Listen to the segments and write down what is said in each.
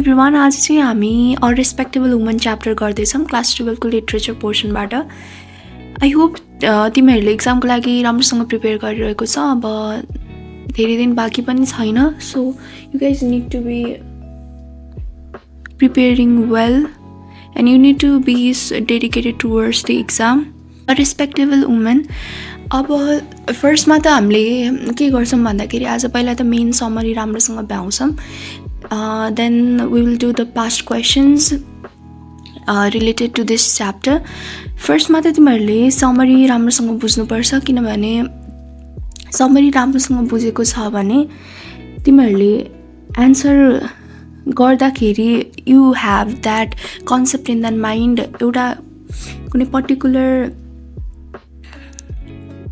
Everyone, आज चाहिँ हामी अ रेस्पेक्टेबल वुमन च्याप्टर गर्दैछौँ क्लास 12 को लिटरेचर पोर्सनबाट। आई होप तिमीहरूले इक्जामको लागि राम्रोसँग प्रिपेयर गरिरहेको छ। अब धेरै दिन बाँकी पनि छैन, so you guys need to be preparing well and you need to be dedicated towards the exam. A respectable woman, अब फर्स्टमा त हामीले के गर्छौँ भन्दाखेरि आज पहिला त मेन समरी राम्रोसँग भ्याउँछौँ, then we will do the past questions related to this chapter. फर्स्टमा त तिमीहरूले समरी राम्रोसँग बुझ्नुपर्छ, किनभने समरी राम्रोसँग बुझेको छ भने तिमीहरूले एन्सर गर्दाखेरि you have that concept in the mind. एउटा कुनै पर्टिकुलर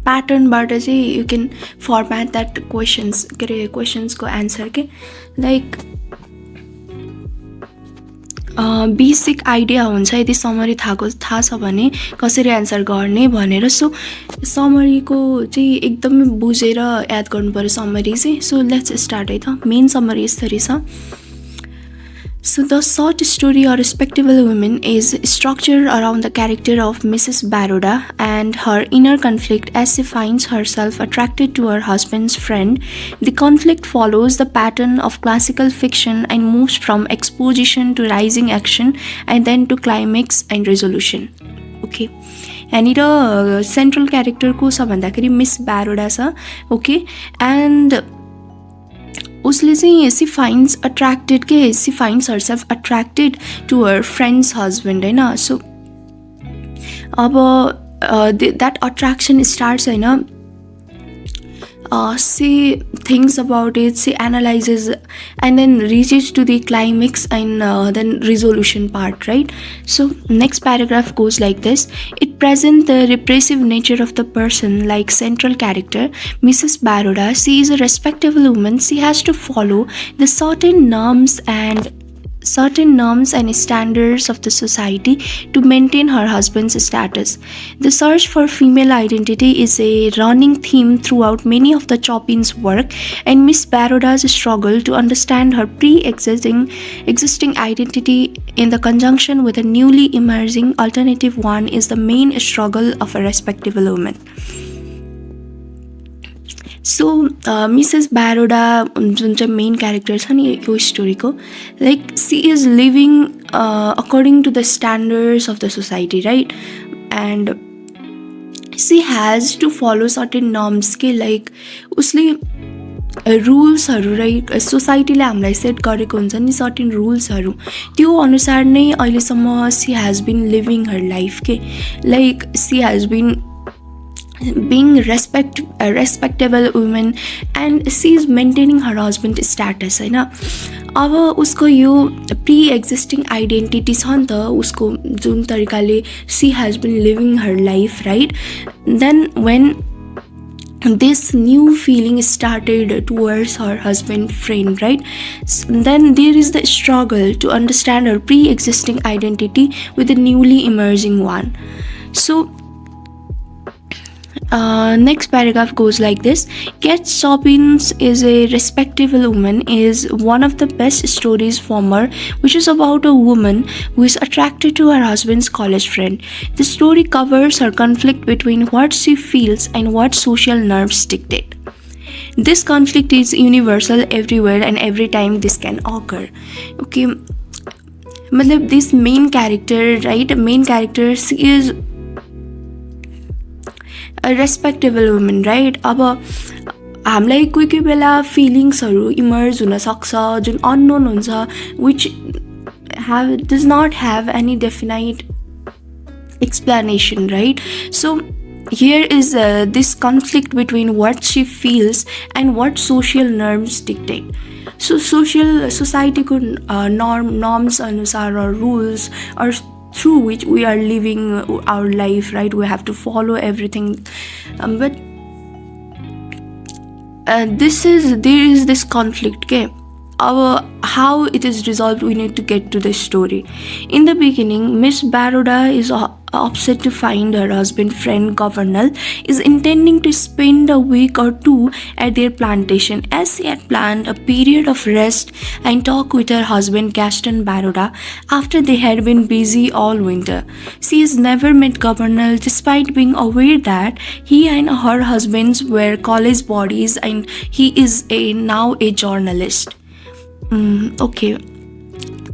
प्याटर्नबाट चाहिँ यु क्यान फर्मेट द्याट क्वेसन्स, के अरे क्वेसन्सको एन्सर के लाइक बेसिक आइडिया हुन्छ यदि समरी थाहा छ भने कसरी एन्सर गर्ने भनेर। सो समरीको चाहिँ एकदमै बुझेर याद गर्नु पर्यो समरी चाहिँ। सो लेट्स स्टार्ट है त। मेन समरी यसरी छ। So the short story A Respectable Woman is structured around the character of Mrs. Baroda and her inner conflict as she finds herself attracted to her husband's friend. The conflict follows the pattern of classical fiction and moves from exposition to rising action and then to climax and resolution. Okay. यहाँनिर central character को छ भन्दाखेरि miss ब्यारोडा छ। Okay, and उसले चाहिँ she finds herself attracted to her friend's husband होइन। So अब that attraction starts होइन, she thinks about it, she analyzes and then reaches to the climax and then resolution part, right? So next paragraph goes like this. It presents the repressive nature of the person like central character Mrs. Baroda. She is a respectable woman. She has to follow the certain norms and standards of the society to maintain her husband's status. The search for female identity is a running theme throughout many of the Chopin's work, and Miss Baroda's struggle to understand her existing identity in the conjunction with a newly emerging alternative one is the main struggle of a respectable woman. So Mrs Baroda जुन चाहिँ main character छ नि यो स्टोरीको, like she is living according to the standards of the society, right? And she has to follow certain norms के, like उसले रुल्सहरू, right? सोसाइटीले हामीलाई सेट गरेको हुन्छ नि सर्टेन रुल्सहरू, त्यो अनुसार नै अहिलेसम्म she has been living her life के, like she has been being a respectable woman and she is maintaining her husband status होइन। अब उसको यो प्री एक्जिस्टिङ आइडेन्टिटी छ नि त, उसको जुन तरिकाले she has been living her life, right? Then when this new feeling started towards her husband friend, right? Then there is the struggle to understand her pre-existing identity with the newly emerging one. So next paragraph goes like this. Kate Chopin's is a respectable woman is one of the best stories from her, which is about a woman who is attracted to her husband's college friend. The story covers her conflict between what she feels and what social norms dictate. This conflict is universal everywhere and every time this can occur. Okay, मतलब this main character, right? Main character, she is a respectable woman, right? अब हामीलाई कोही कोही बेला फिलिङ्सहरू emerge हुनसक्छ जुन unknown हुन्छ, which does not have any definite explanation, right? So here is this conflict between what she feels and what social norms dictate. So society को norms अनुसार or rules or through which we are living our life, right? We have to follow everything, but there is this conflict, okay? How it is resolved, we need to get to the story. In the beginning, Miss Baroda is upset to find her husband friend Governor is intending to spend a week or two at their plantation, as she had planned a period of rest and talk with her husband Gaston Baroda after they had been busy all winter. She has never met Governor despite being aware that he and her husbands were college buddies and he is now a journalist. Okay.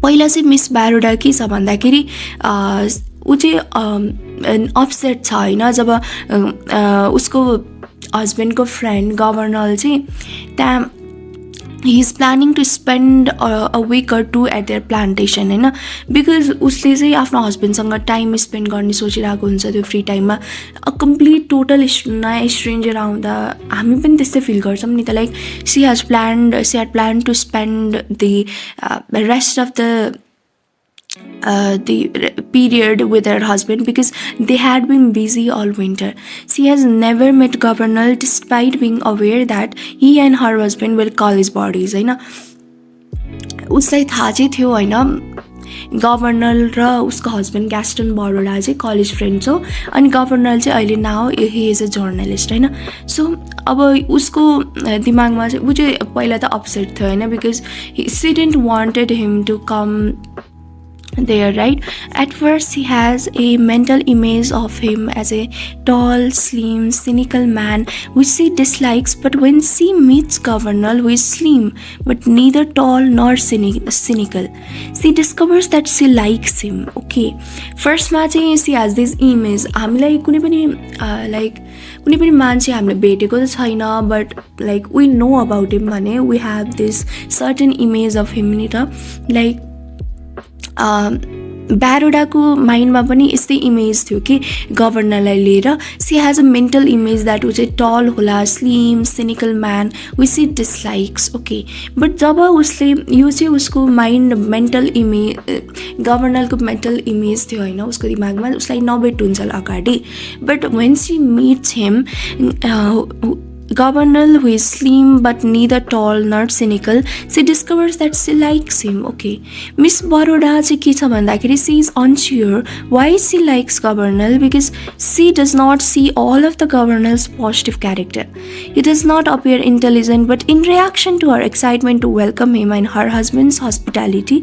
पहिला चाहिँ miss ब्यारोडा के छ भन्दाखेरि ऊ चाहिँ upset छ होइन, जब उसको हस्बेन्डको फ्रेन्ड गभर्नर चाहिँ त्यहाँ he is planning to spend a week or two at their plantation होइन, बिकज उसले चाहिँ आफ्नो हस्बेन्डसँग टाइम स्पेन्ड गर्ने सोचिरहेको हुन्छ त्यो फ्री टाइममा. कम्प्लिट टोटल नयाँ स्ट्रेन्जर आउँदा हामी पनि त्यस्तै फिल गर्छौँ नि त. Like she had plan to spend the rest of the period with her husband because they had been busy all winter. She has never met Governor despite being aware that he and her husband were college buddies होइन. उसलाई थाहा चाहिँ थियो होइन governor र उसको husband ग्यास्टन Baroda चाहिँ college friend हो, अनि गभर्नर चाहिँ अहिले now he is a journalist होइन. सो अब उसको दिमागमा चाहिँ ऊ चाहिँ पहिला त अपसेट थियो होइन, because she didn't wanted him to come there, right? At first he has a mental image of him as a tall, slim, cynical man which she dislikes, but when she meets Governor who is slim but neither tall nor cynical, she discovers that she likes him. Okay, first ma चाहिँ she has this image. हामीलाई कुनै पनि मान्छे हामीले भेटेको त छैन, but like we know about him भने we have this certain image of him नि त. लाइक ब्यारोडाको माइन्डमा पनि यस्तै इमेज थियो कि गभर्नरलाई लिएर. She has a mental image that ऊ चाहिँ टल होला, slim, cynical man which she dislikes. Okay, but जब उसले यो चाहिँ उसको माइन्ड मेन्टल इमेज गभर्नरको मेन्टल इमेज थियो होइन उसको दिमागमा, उसलाई नभेटुन्जेल अगाडि. But when she meets him Governor who is slim but neither tall nor cynical, she discovers that she likes him. Okay, Miss Baroda चाहिँ के छ भन्दाखेरि she is unsure why she likes Governor because she does not see all of the Governor's positive character. He does not appear intelligent, but in reaction to her excitement to welcome him and her husband's hospitality,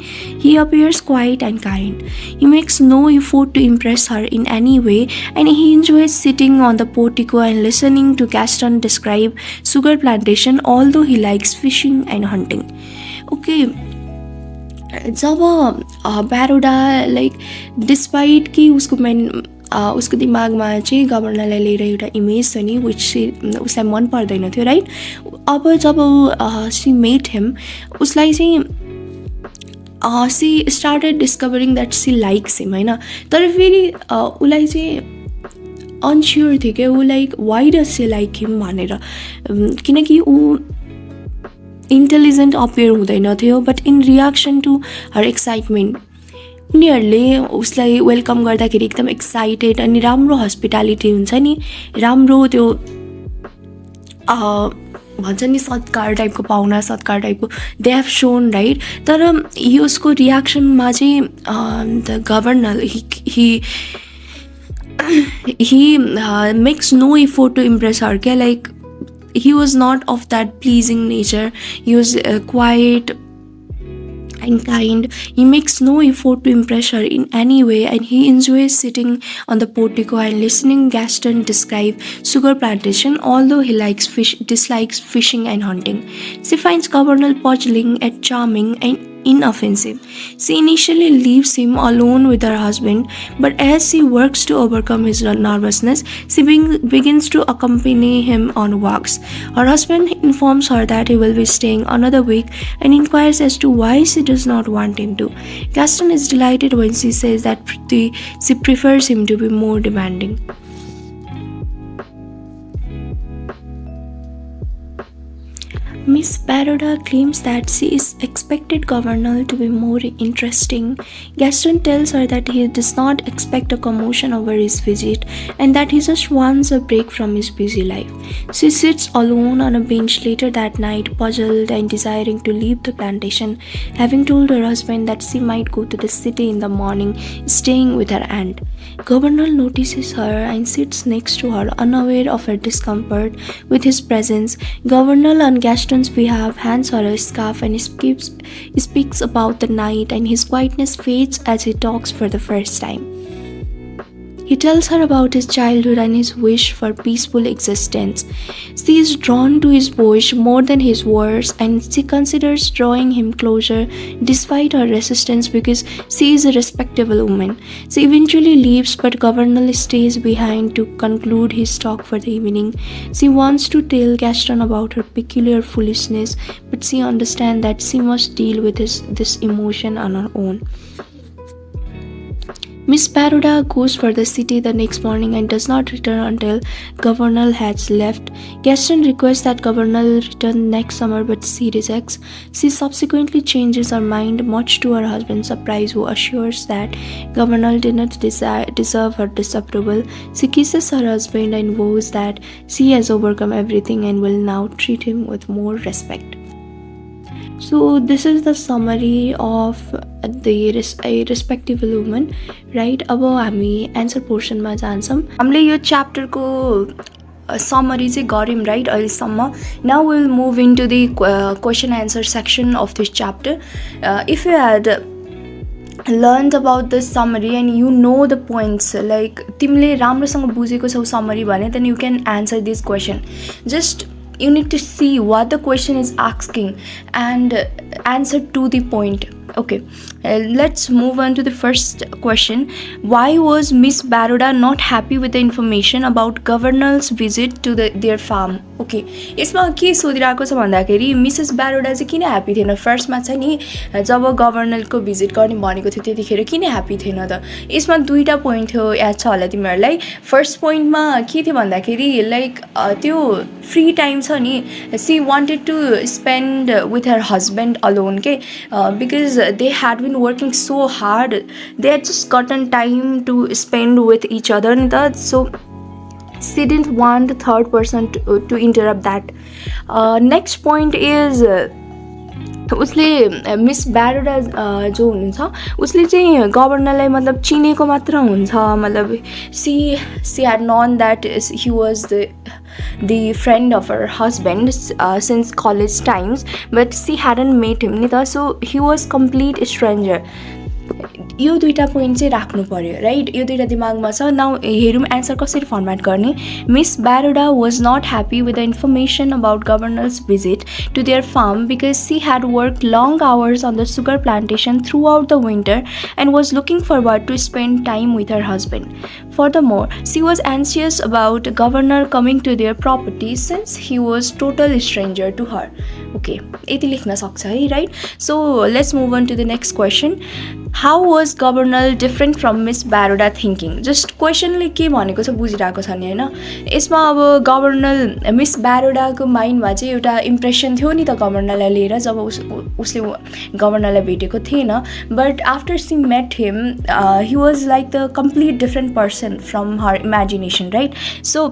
he appears quiet and kind. He makes no effort to impress her in any way, and he enjoys sitting on the portico and listening to Gaston describe sugar plantation, although he likes fishing and hunting. Okay, जब ब्यारोडा like despite कि उसको दिमागमा चाहिँ गभर्नरलाई लिएर एउटा image छ नि विच उसलाई मन पर्दैन थियो, राइट? अब जब सी मेट हिम उसलाई चाहिँ she started discovering that she likes him होइन. तर फेरि उसलाई चाहिँ अनस्योर थियो क्या ऊ, like why does she like him भनेर, किनकि ऊ इन्टेलिजेन्ट अपियर हुँदैन थियो. But in reaction to her excitement उनीहरूले उसलाई वेलकम गर्दाखेरि एकदम एक्साइटेड अनि राम्रो हस्पिटालिटी हुन्छ नि, राम्रो त्यो भन्छ नि सत्कार टाइपको, पाहुना सत्कार टाइपको दे हेभ सोन, राइट? तर यसको रियाक्सनमा चाहिँ the governor he makes no effort to impress her. Like he was not of that pleasing nature. He was quiet and kind. He makes no effort to impress her in any way, and he enjoys sitting on the portico and listening Gaston describe sugar plantation, although he dislikes fishing and hunting. She finds Governor puzzling and charming and inoffensive. She initially leaves him alone with her husband, but as she works to overcome his nervousness, she begins to accompany him on walks. Her husband informs her that he will be staying another week and inquires as to why she does not want him to. Gaston is delighted when she says that she prefers him to be more demanding. Miss Baroda claims that she is expected Governor to be more interesting. Gaston tells her that he does not expect a commotion over his visit and that he just wants a break from his busy life. She sits alone on a bench later that night, puzzled and desiring to leave the plantation, having told her husband that she might go to the city in the morning, staying with her aunt. Governor notices her and sits next to her, unaware of her discomfort with his presence. Governor, on Gaston's behalf, hands her a scarf and speaks about the night, and his quietness fades as he talks for the first time. He tells her about his childhood and his wish for peaceful existence. She is drawn to his wish more than his words, and she considers drawing him closer despite her resistance because she is a respectable woman. She eventually leaves, but Governor stays behind to conclude his talk for the evening. She wants to tell Gaston about her peculiar foolishness, but she understands that she must deal with this emotion on her own. Miss Baroda goes for the city the next morning and does not return until Governor has left. Gaston requests that Governor return next summer, but she rejects. She subsequently changes her mind, much to her husband's surprise, who assures that Governor did not deserve her disapproval. She kisses her husband and vows that she has overcome everything and will now treat him with more respect. So this is the summary of a respectable woman, right? अब हामी answer पोर्सनमा जान्छौँ. हामीले यो च्याप्टरको summary चाहिँ गऱ्यौँ right अहिलेसम्म. Now will move into the question answer section of this chapter. If you had learned about this summary and you know the points, like तिमीले राम्रोसँग बुझेको छौ summary भने, then you can answer this question. Just you need to see what the question is asking and answer to the point. Okay, let's move on to the first question. Why was Miss Baroda not happy with the information about Governor's visit to their farm? Okay, यसमा के सोधिरहेको छ भन्दाखेरि Mrs ब्यारोडा चाहिँ किन happy थिएन. फर्स्टमा चाहिँ नि जब गभर्नरको भिजिट गर्ने भनेको थियो त्यतिखेर किन ह्याप्पी थिएन त. यसमा दुईवटा पोइन्ट थियो, याद छ होला तिमीहरूलाई. फर्स्ट पोइन्टमा के थियो भन्दाखेरि लाइक त्यो फ्री टाइम छ नि, she wanted to spend with her husband alone के, because they had been working so hard, they had just gotten time to spend with each other, so she didn't want the third person to interrupt that. Next point is उसले miss ब्यारोडा जो हुनुहुन्छ उसले चाहिँ गभर्नरलाई मतलब चिनेको मात्र हुन्छ, मतलब सी had known that he was the friend of her husband since college times, but she hadn't met him नि त, so he was complete stranger. यो दुईवटा पोइन्ट चाहिँ राख्नु पर्यो राइट. यो दुईवटा दिमागमा छ. नाउ हेरौँ एन्सर कसरी फर्मेट गर्ने. Miss Baroda was not happy with the information about governor's visit to their farm because she had work long hours on the sugar plantation throughout the winter and was looking forward to spend time with her husband. Furthermore, she was anxious about Governor coming to their property since he was total stranger to her. Okay, यति लेख्न सक्छ है right. So let's move on to the next question. How was Governor different from Miss Baroda thinking? Just questionले के भनेको छ बुझिरहेको छ नि होइन. यसमा अब गभर्नर मिस ब्यारोडाको माइन्डमा चाहिँ एउटा इम्प्रेसन थियो नि त गभर्नरलाई लिएर जब उसले गभर्नरलाई भेटेको थिएन. But after she met him he was like the complete different person from her imagination right. So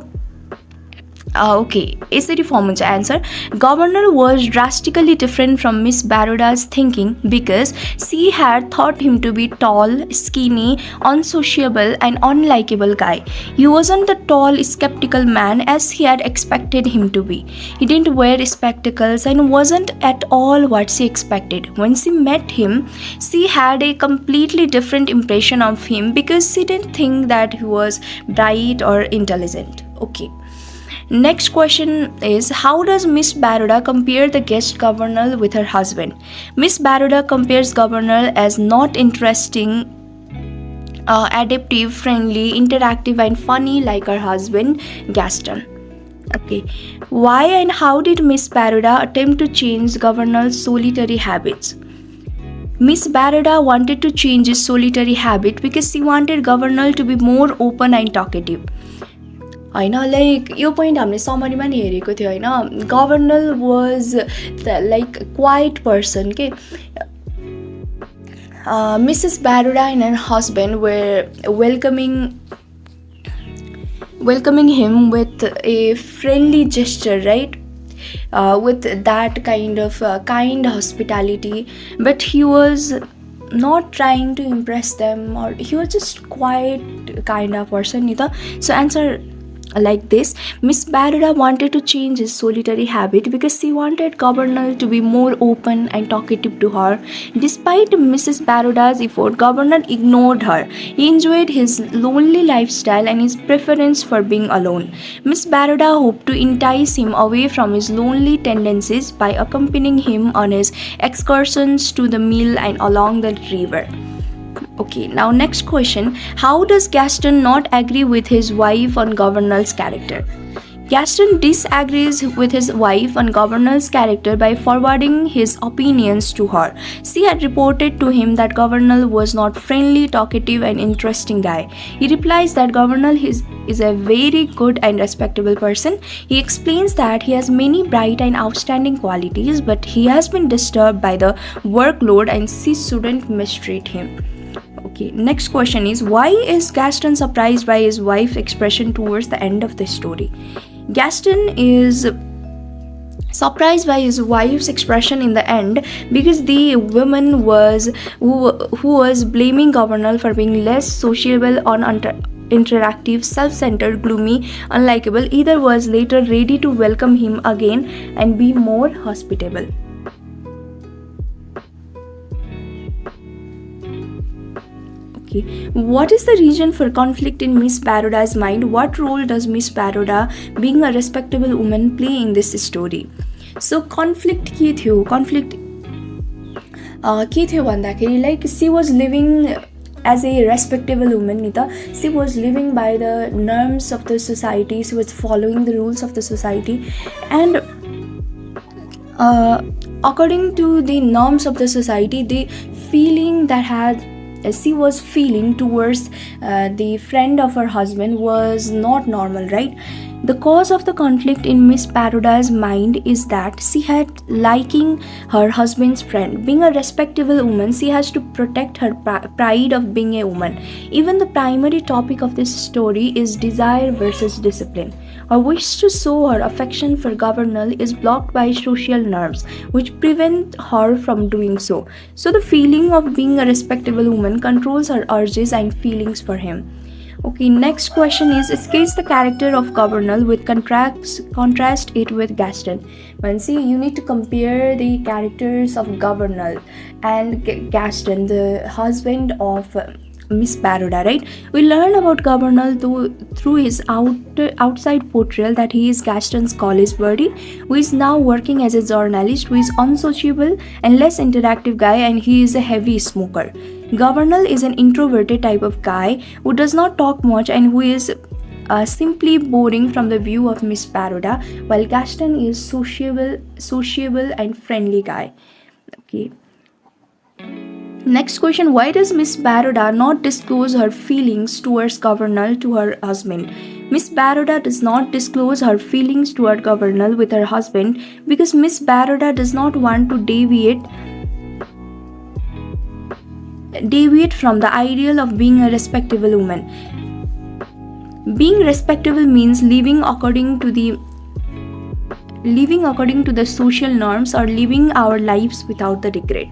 okay, यसरी फर्म हुन्छ answer. Governor was drastically different from miss Barroda's thinking because she had thought him to be tall, skinny, unsociable and unlikable guy. He wasn't the tall sceptical man as he had expected him to be. He didn't wear spectacles and wasn't at all what C expected. When she met him she had a completely different impression of him because she didn't think that he was bright or intelligent. Okay. Next question is, how does Miss Baroda compare the guest governor with her husband? Miss Baroda compares governor as not interesting, adaptive, friendly, interactive and funny like her husband Gaston. Okay, why and how did Miss Baroda attempt to change governor's solitary habits? Miss Baroda wanted to change his solitary habit because she wanted governor to be more open and talkative. होइन like यो point हामीले समरीमा नि हेरेको थियो होइन. Governor was like quite person के. Mrs. Baroda and her husband were welcoming him with a friendly gesture, right? With that kind of kind hospitality, but he was not trying to impress them, or he was just quite kind of person. So answer like this: Miss Baroda wanted to change his solitary habit because she wanted Governor to be more open and talkative to her. Despite Mrs. Baroda's effort, Governor ignored her. He enjoyed his lonely lifestyle and his preference for being alone. Miss Baroda hoped to entice him away from his lonely tendencies by accompanying him on his excursions to the mill and along the river. Okay, now next question. How does Gaston not agree with his wife on Governor's character? Gaston disagrees with his wife on Governor's character by forwarding his opinions to her. She had reported to him that Governor was not friendly, talkative, and interesting guy. He replies that Governor is a very good and respectable person. He explains that he has many bright and outstanding qualities, but he has been disturbed by the workload and she shouldn't mistreat him. Okay, next question is, why is Gaston surprised by his wife's expression towards the end of the story? Gaston is surprised by his wife's expression in the end because the woman who was blaming Governor for being less sociable, interactive, self-centered, gloomy, unlikable, either was later ready to welcome him again and be more hospitable. Okay. What is the reason for conflict in Miss Baroda's mind? What role does Miss Baroda, being a respectable woman, play in this story? So conflict के थियो? Conflict के थियो भन्दाखेरि like she was living as a respectable woman नि त. She was living by the norms of the society. She was following the rules of the society, and according to the norms of the society, the feeling that she was feeling towards the friend of her husband was not normal, right? The cause of the conflict in Miss Baroda's mind is that she had liking her husband's friend. Being a respectable woman, she has to protect her pride of being a woman. Even the primary topic of this story is desire versus discipline. Her wish to show her affection for Governor is blocked by social norms, which prevent her from doing so. So the feeling of being a respectable woman controls her urges and feelings for him. Okay, next question is, sketch the character of Governor with contrast it with Gaston. See, you need to compare the characters of Governor and Gaston, the husband of Miss Baroda, right? We learn about Governor through his outside portrayal that he is Gaston's college buddy, who is now working as a journalist, who is unsociable and less interactive guy, and he is a heavy smoker. Governor is an introverted type of guy who does not talk much and who is simply boring from the view of Miss Baroda, while Gaston is sociable and friendly guy. Okay. Next question, why does Miss Baroda not disclose her feelings towards Governor to her husband? Miss Baroda does not disclose her feelings toward Governor with her husband because Miss Baroda does not want to deviate from the ideal of being a respectable woman. Being respectable means living according to the social norms or living our lives without the regret.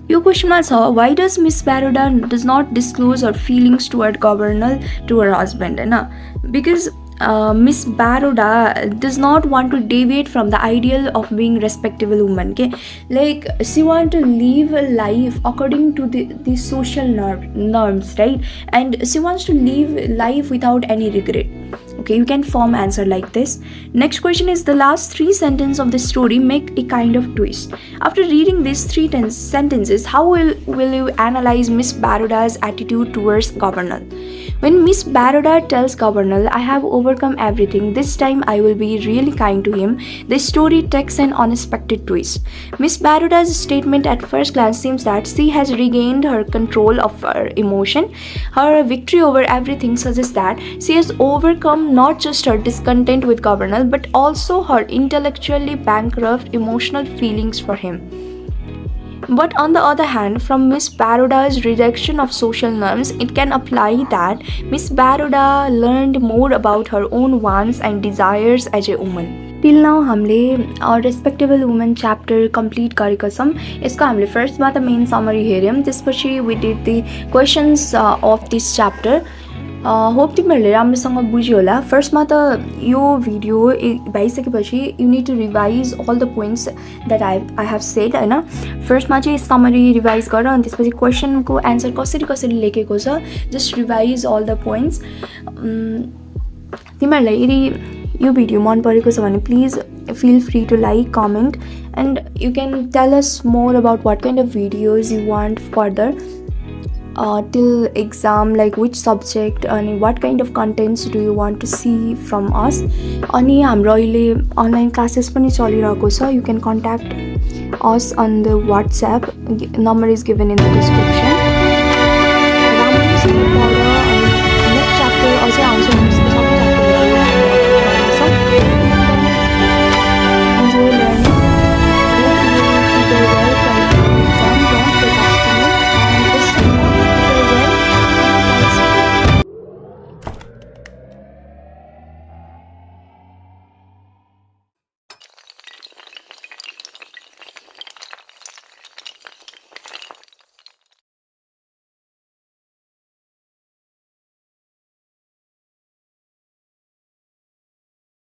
Your question was, why does Miss Baroda does not disclose her feelings toward Governor to her husband? Because Miss Baroda does not want to deviate from the ideal of being respectable woman. Okay? Like she wants to live a life according to the social norms, right? And she wants to live life without any regret. Okay, you can form answer like this. Next question is, the last 3 sentences of the story make a kind of twist. After reading these 3 sentences, how will you analyze Miss Baroda's attitude towards Governor? When Miss Baroda tells Governor, I have overcome everything, this time I will be really kind to him, the story takes an unexpected twist. Miss Baroda's statement at first glance seems that she has regained her control of her emotion. Her victory over everything suggests that she has overcome not just her discontent with Governor but also her intellectually bankrupt emotional feelings for him. But on the other hand, from Miss Baroda's rejection of social norms, it can apply that Miss Baroda learned more about her own wants and desires as a woman. Till now, हामीले respectable woman chapter complete गरेका छौं. यसको हामीले फर्स्टमा त main summary हेर्यौं, त्यसपछि we did the questions of this chapter. Hope तिमीहरूले राम्रोसँग बुझ्यो होला. फर्स्टमा त यो भिडियो भइसकेपछि you need to revise all the points that I have said होइन. फर्स्टमा चाहिँ समरी रिभाइज गर, अनि त्यसपछि क्वेसनको एन्सर कसरी कसरी लेखेको छ just revise all the points. तिमीहरूलाई यदि यो भिडियो मन परेको छ भने please feel free to like, comment, and you can tell us more about what kind of videos you want further till exam, like which subject and what kind of contents do you want to see from us. अनि हाम्रो अहिले online classes पनि चलिरहेको छ. You can contact us on the WhatsApp. Number is given in the description.